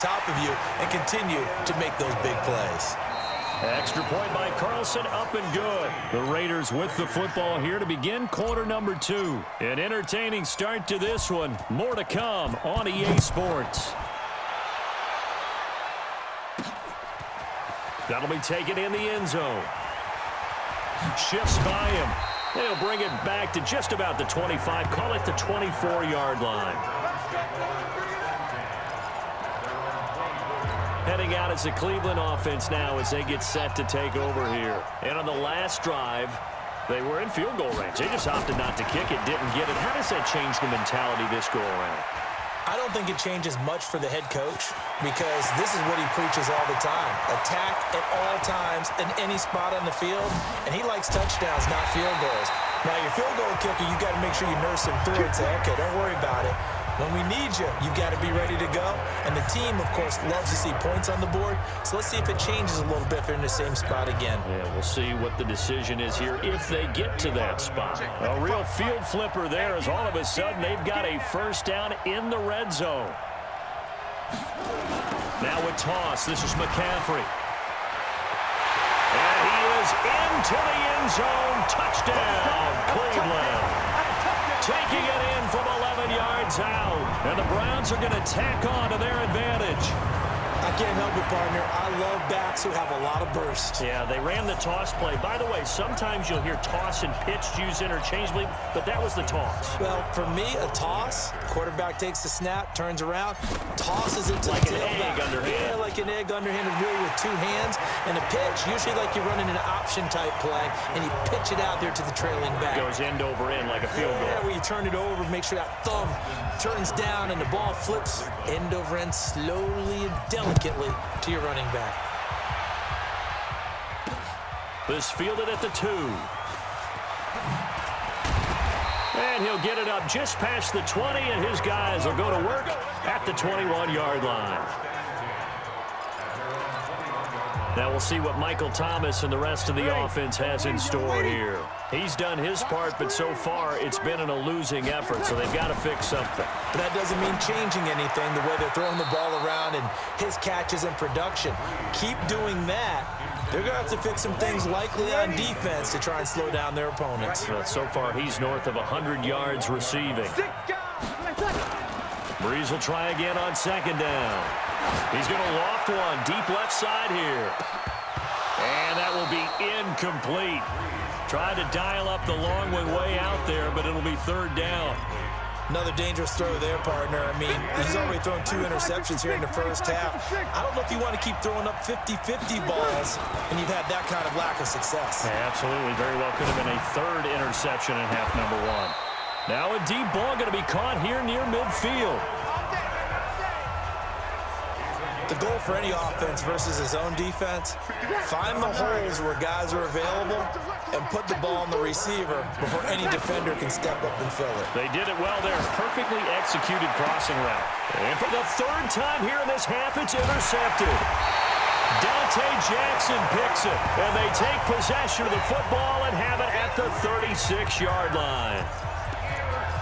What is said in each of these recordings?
top of you and continue to make those big plays. Extra point by Carlson, up and good. The Raiders with the football here to begin quarter number 2. An entertaining start to this one. More to come on EA Sports. That'll be taken in the end zone. Shifts by him. They'll bring it back to just about the 25. Call it the 24-yard line. Heading out as the Cleveland offense now as they get set to take over here. And on the last drive, they were in field goal range. They just opted not to kick it, didn't get it. How does that change the mentality this go around? I don't think it changes much for the head coach because this is what he preaches all the time. Attack at all times in any spot on the field, and he likes touchdowns, not field goals. Now, your field goal kicker, you got to make sure you nurse him through and say, okay, don't worry about it. When we need you, you got to be ready to go. And the team, of course, loves to see points on the board. So let's see if it changes a little bit if they're in the same spot again. Yeah, we'll see what the decision is here if they get to that spot. A real field flipper there as all of a sudden they've got a first down in the red zone. Now with toss, this is McCaffrey. And he is into the end zone. Touchdown, Cleveland. Taking it in from 11 yards out. And the Browns are going to tack on to their advantage. I can't help it, partner. I love backs who have a lot of burst. Yeah, they ran the toss play. By the way, sometimes you'll hear toss and pitch used interchangeably, but that was the toss. Well, for me, a toss, quarterback takes the snap, turns around, tosses it to like the tailback. Like an egg underhand. Yeah, like an egg underhanded, really with two hands. And a pitch, usually like you're running an option-type play, and you pitch it out there to the trailing back. Goes end over end like a field goal. Yeah, where you turn it over, make sure that thumb turns down, and the ball flips end over end slowly and delicately to your running back. This fielded at the 2. And he'll get it up just past the 20, and his guys will go to work at the 21-yard line. Now we'll see what Michael Thomas and the rest of the offense has in store here. He's done his part, but so far it's been in a losing effort, so they've got to fix something. But that doesn't mean changing anything, the way they're throwing the ball around and his catches and production. Keep doing that. They're going to have to fix some things likely on defense to try and slow down their opponents. Well, so far he's north of 100 yards receiving. Breeze will try again on second down. He's going to loft one deep left side here. And that will be incomplete. Tried to dial up the long one way out there, but it'll be third down. Another dangerous throw there, partner. I mean, he's already thrown 2 interceptions here in the first half. I don't know if you want to keep throwing up 50-50 balls, and you've had that kind of lack of success. Yeah, absolutely. Very well could have been a third interception in half number 1. Now a deep ball going to be caught here near midfield. The goal for any offense versus his own defense, find the holes where guys are available and put the ball on the receiver before any defender can step up and fill it. They did it well there. Perfectly executed crossing route. And for the third time here in this half, it's intercepted. Dante Jackson picks it, and they take possession of the football and have it at the 36-yard line.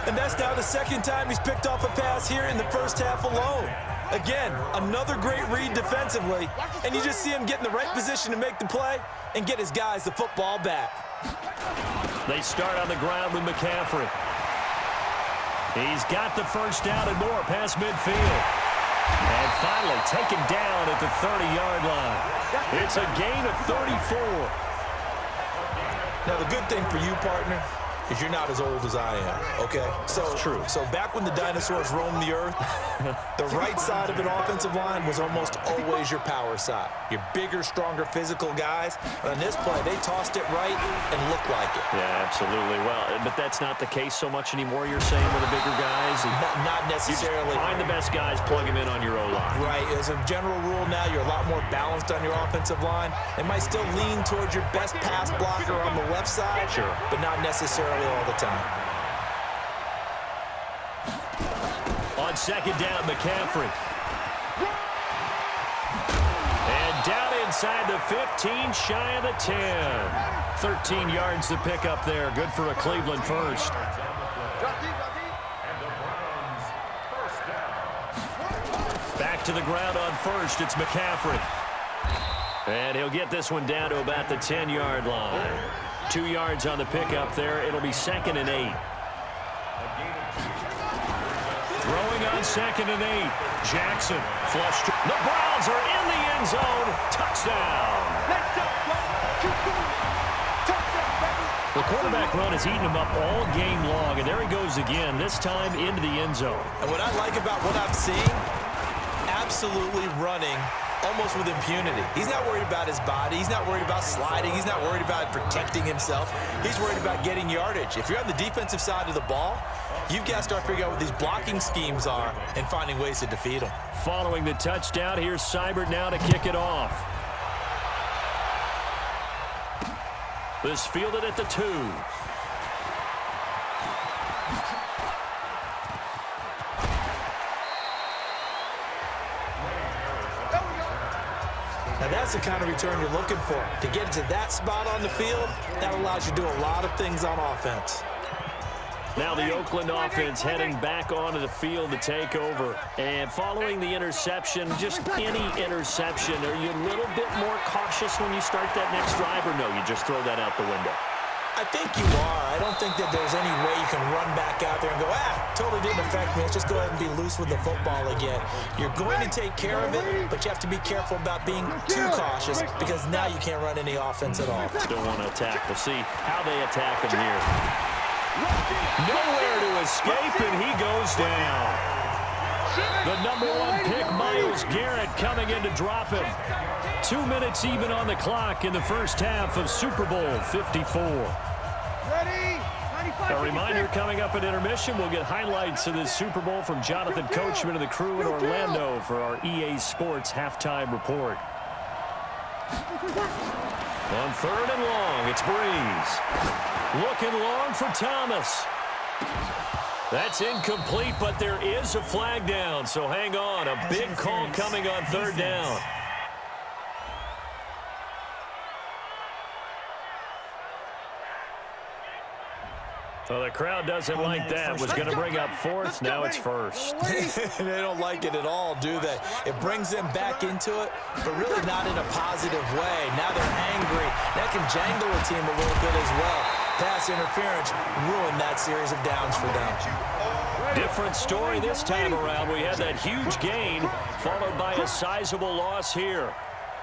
And that's now the second time he's picked off a pass here in the first half alone. Again, another great read defensively, and you just see him get in the right position to make the play and get his guys the football back. They start on the ground with McCaffrey. He's got the first down and more past midfield. And finally taken down at the 30-yard line. It's a gain of 34. Now, the good thing for you, partner, is you're not as old as I am, okay? So, true. So back when the dinosaurs roamed the earth, the right side of an offensive line was almost always your power side. Your bigger, stronger physical guys. And on this play, they tossed it right and looked like it. Yeah, absolutely. Well, but that's not the case so much anymore, you're saying, with the bigger guys? Not necessarily. You find the best guys, plug them in on your O-line. Right. As a general rule now, you're a lot more balanced on your offensive line. They might still lean towards your best pass blocker on the left side, sure, but not necessarily all the time. On second down, McCaffrey. And down inside the 15, shy of the 10. 13 yards to pick up there. Good for a Cleveland first. Back to the ground on first. It's McCaffrey. And he'll get this one down to about the 10-yard line. 2 yards on the pickup there. It'll be 2nd and 8. Throwing on 2nd and 8. Jackson flushed. The Browns are in the end zone. Touchdown. The quarterback run has eaten him up all game long, and there he goes again, this time into the end zone. And what I like about what I'm seeing, absolutely running almost with impunity. He's not worried about his body. He's not worried about sliding. He's not worried about protecting himself. He's worried about getting yardage. If you're on the defensive side of the ball, you've got to start figuring out what these blocking schemes are and finding ways to defeat them. Following the touchdown, here's Seibert now to kick it off. This fielded at the 2. Now that's the kind of return you're looking for. To get into that spot on the field, that allows you to do a lot of things on offense. Now the Oakland offense heading back onto the field to take over. And following the interception, just any interception, are you a little bit more cautious when you start that next drive, or no, you just throw that out the window? I think you are. I don't think that there's any way you can run back out there and go, totally didn't affect me. Let's just go ahead and be loose with the football again. You're going to take care of it, but you have to be careful about being too cautious because now you can't run any offense at all. Still want to attack. We'll see how they attack him here. Nowhere to escape, and he goes down. The #1 pick, Myles Garrett, coming in to drop him. 2 minutes even on the clock in the first half of Super Bowl 54. A reminder, coming up at intermission, we'll get highlights of this Super Bowl from Jonathan Coachman and the crew in Orlando for our EA Sports halftime report. On 3rd and long, it's Breeze. Looking long for Thomas. That's incomplete, but there is a flag down, so hang on. A big call coming on 3rd down. Well, the crowd doesn't like that. Was going to bring up 4th. Now it's 1st. They don't like it at all, do they? It brings them back into it, but really not in a positive way. Now they're angry. That can jangle a team a little bit as well. Pass interference ruined that series of downs for them. Different story this time around. We had that huge gain followed by a sizable loss here.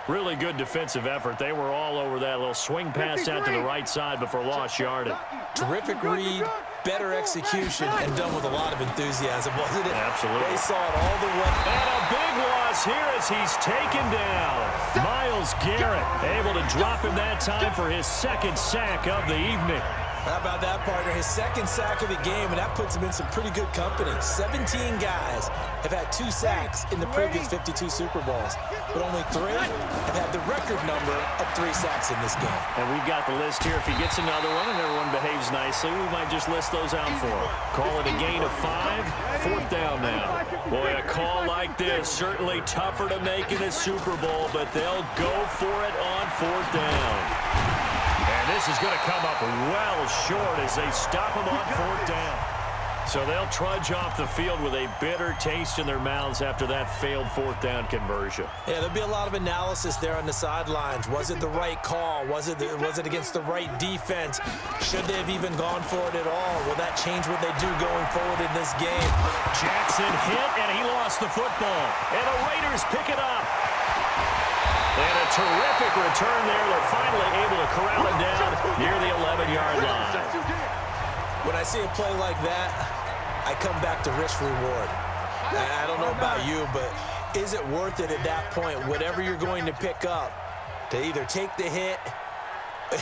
Really good defensive effort. They were all over that little swing pass out to the right side before lost yardage. Terrific read, better execution, and done with a lot of enthusiasm, wasn't it? Absolutely. They saw it all the way. And a big loss here as he's taken down. Myles Garrett able to drop him that time for his 2nd sack of the evening. How about that, partner? His 2nd sack of the game, and that puts him in some pretty good company. 17 guys have had 2 sacks in the previous 52 Super Bowls, but only 3 have had the record number of 3 sacks in this game. And we've got the list here. If he gets another one and everyone behaves nicely, we might just list those out for him. Call it a gain of 5, 4th down now. Boy, a call like this, certainly tougher to make in a Super Bowl, but they'll go for it on 4th down. And this is going to come up well short as they stop him on 4th down. So they'll trudge off the field with a bitter taste in their mouths after that failed 4th down conversion. Yeah, there'll be a lot of analysis there on the sidelines. Was it the right call? Was it against the right defense? Should they have even gone for it at all? Will that change what they do going forward in this game? Jackson hit, and he lost the football. And the Raiders pick it up. And a terrific return there. They're finally able to corral him down near the 11-yard line. When I see a play like that, I come back to risk-reward. I don't know about you, but is it worth it at that point, whatever you're going to pick up, to either take the hit,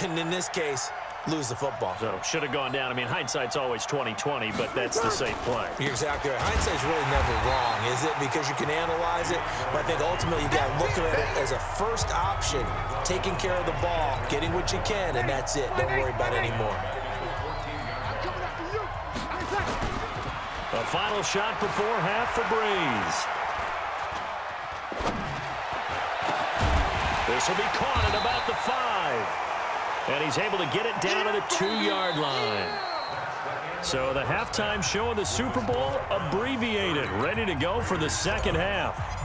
and in this case, lose the football? So, should have gone down. I mean, hindsight's always 20/20, but that's the safe play. You're exactly right. Hindsight's really never wrong, is it? Because you can analyze it, but I think ultimately you got to look at it as a first option, taking care of the ball, getting what you can, and that's it. Don't worry about it anymore. A final shot before half for Breeze. This will be caught at about the 5. And he's able to get it down to the 2-yard line. So the halftime show of the Super Bowl abbreviated, ready to go for the second half.